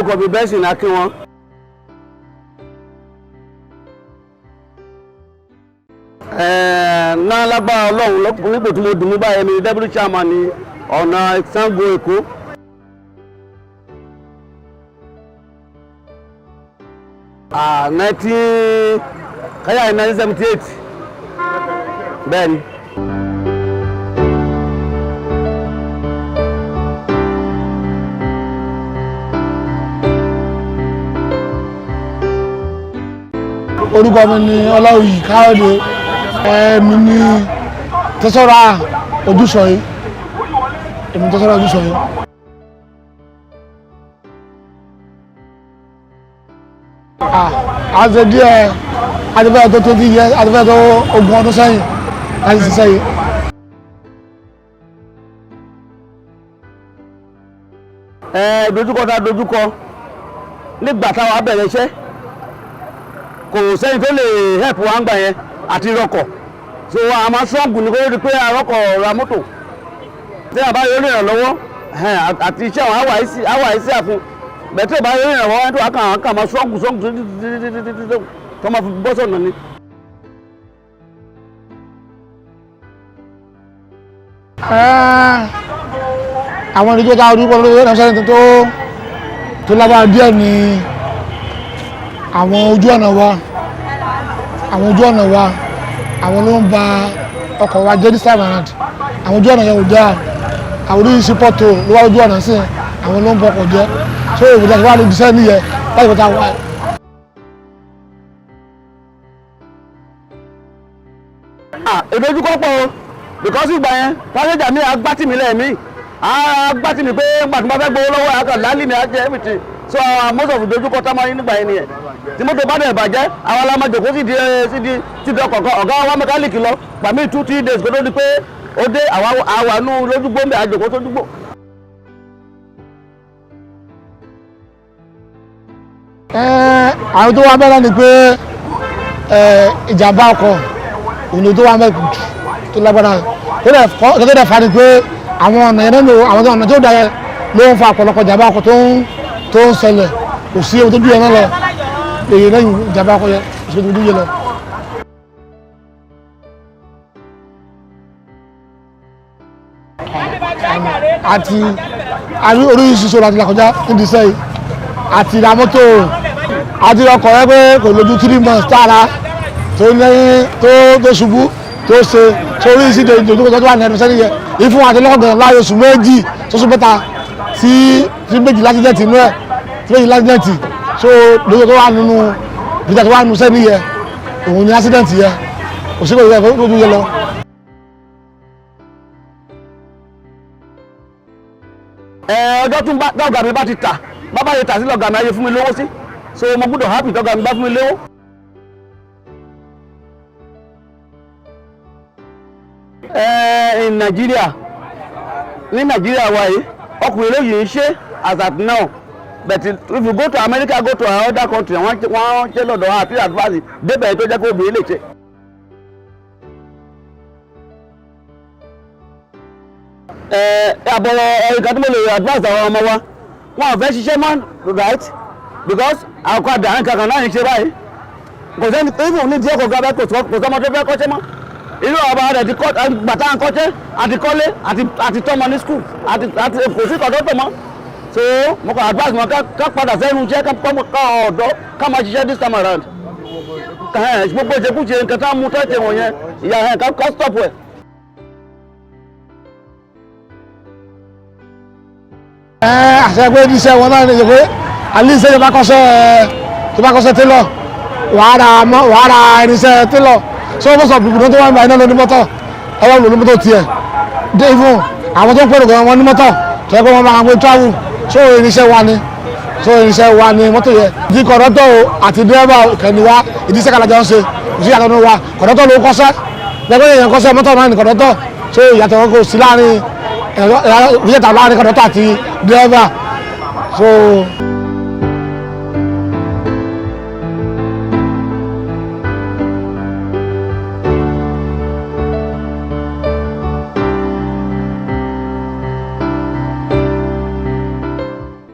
orúkọ mi bẹ́ẹ̀ sì ní kí wọ́n. Náà lágbára Ọlọ́run nípò tí mo dùn mú báyẹn ni deputy chairman ní ọ̀nà Ṣàngó Èkó. Káyà 1978 bẹ́ẹ̀ ni. Orúkọ mi ni Ọláwìyí Káyọ̀dé, èmi ni tẹ́sọ́rà Ojúsọ̀yé, èmi tẹ́sọ́rà Ojúsọ̀yé. Àti díẹ̀ adìbẹ́ tó tó díẹ̀ adìbẹ́ tó ogún ọdún sẹ́yìn láti ṣiṣẹ́ yìí. Dojúkọ tá dojúkọ nígbà táwa bẹ̀rẹ̀ iṣẹ́ kò sẹ́yìn tó lè help wa ń gbà yẹn àti rọkọ̀, so a máa ṣọ́ọ̀gù ní kó rí pé arọ́kọ̀ ra mọ́tò tí a bá yọ rìnrìn lọ́wọ́ àti iṣẹ́ àwọn àwà ìsí àfún bẹ̀tẹ̀ bá yọ rìnrìn lọ́wọ́ tó àkà máa ṣọ́ọ̀gù tó máa fi bọ́ sọ̀nà ni. Àwọn ìdíjọ́ tá a rí pọ̀lú ẹ̀rọ sẹ́yìn tó lágbára díẹ̀ ni àwọn ojú ọ̀nà wa àwọn ló ń ba ọkọ̀ wa jẹ́ this time around. Àwọn ojú ọ̀nà yẹn ò dáa, àwọn oríṣiríṣi pọ́tò ló wá ojú ọ̀nà sí àwọn ló ń bọkọ̀ jẹ́, so ìwòsàn tí wọ́n á lè jíṣẹ́ nìyẹn láti wọ́n ta wá. Ìdojúkọ pọ̀ o because ìgbà yẹn pásẹ́jà mi agbátìmí lẹ́ẹ̀mí agbátìmí pé ńgbà tí wọ́n fẹ́ gbowó lọ́wọ́ àkàn lálẹ́ ní ajẹ́ everything, so most of ìdojúkọ tá máa ń nígbà yẹn nìyẹn. Tí mọ́tò bá dẹ̀ bàjẹ́ àwọn alámọ̀jòkó sì di ọkọ̀ ọ̀gá wa mẹkáníìkì lọ pàmí 2-3 days kó tó di pé ó dé àwa nú lójúgbó ń bẹ àjòkó tó dúgbò. Àwọn tó wá mẹ́rin ni pé ìjàmbá ọkọ̀ òní tó wá mẹ́rin tó lágbára tó dẹ̀ fa ni pé àwọn ọ̀nà yẹn lẹ́nu àwọn ọ̀nà tó dá yẹn ló ń fa ọ̀pọ̀lọpọ̀ ìjàmbá ọkọ̀ tó ń ṣẹlẹ̀, kò sí ohun tó bí yẹn náà lọ èyí lẹ́yìn ìjàmbá ọkọ̀ yẹn kò sí ohun tó bí yẹn lọ. Àti oríṣiríṣi ìṣòro àti ìlàkọjá níbi iṣẹ́ yìí àti ìdá mọ́tò àti ọkọ̀ rẹ pé kò lójú 3 months tààrà tó lẹ́yìn tó ṣubú tó ṣe sórí ìṣìdè ìdòdókòtò tó wà ní ẹnu sẹ́ni yẹ ìfún àti lọ́kọ̀ọ̀gàn láàyè oṣù méjì tó sún mẹ́ta tí méjì lásìdẹ̀tì inú ẹ̀ tí méjì lásìdẹ̀tì so lójú tó wà nínú ìjà tó wà nínú sẹ́ni yẹ òun ni lásìdẹ̀tì yẹ òṣèlú yẹ kó lójú yẹ lọ. Ọjọ́ tún dọ́gà mi bá ti tà bábá yẹ tà sí lọ́gà mi ayé fún mi lówó sí, so mo gbọ́dọ̀ happy dọ́gà mi bá fún mi lówó. In Nigeria ní Nigeria wa yìí ọkùnrin lóyìn ń ṣe as at now, but if you go to America, go to another country wọ́n ṣe lọ́dọ̀ àti advance débẹ̀ tó jẹ́ kó obìnrin lè ṣe. Àbọ̀wọ̀ ẹ̀ka tí mo lè advance àwọn ọmọ wa wọn ò fẹ́ ṣiṣẹ́ mọ́ right because àkọ́dà nǹkan náà ń ṣe báyìí kò sẹ́ni even ní díẹ̀ kò ga bẹ́ẹ̀ kò sọ́mọ tó fẹ́ kọ́ṣẹ́ mọ́ irú ọba rẹ̀ ti kọ́ gbàtà ń kọ́ṣẹ́ àti kọ́lé àti tọ́mọ ní school àti kò sí tọ́jọ́ tọ́mọ, so mo kàn advance wọn ká padà sẹ́nu iṣẹ́ ká ọ̀dọ́ ká máa ṣiṣẹ́ this time around gbogbo ìṣekúṣe nǹkan tá a mú tẹ́tẹ̀ wọ̀nyẹn ìyá ẹ̀ ká stop ẹ̀. Àṣẹ pé iṣẹ́ wọn náà ní ìṣe pé àlíṣẹ́ tó bá kọ́ṣẹ́ télọ̀ wàá ra irinṣẹ́ télọ̀ so most of people tó wà nígbà iná ló ní mọ́tọ̀ ọwọ́ ló ní mọ́tọ̀ tiẹ̀ dé even àwọn tó ń pèrò gan wọn ní mọ́tọ̀ tó yẹ kó wọn máa ń gbé travel so irinṣẹ́ wa ni mọ́tò yẹ di kọ̀dọ́tọ̀ àti dírẹ́bà ìkànnì wa ìdíṣẹ́ kàlájà ń ṣe kò sí ìyàtọ̀ nínú wa kọ̀dọ́tọ̀ ló kọ́ṣẹ́ lẹ́gbẹ́ èèyàn kọ́ṣẹ́ mọ́tọ̀ náà ní kọ̀dọ́tọ̀ so ìyàtọ̀ kò sí láàrin ìyàtọ̀ láàrin kọ̀dọ́tọ̀ àti dírẹ́bà so.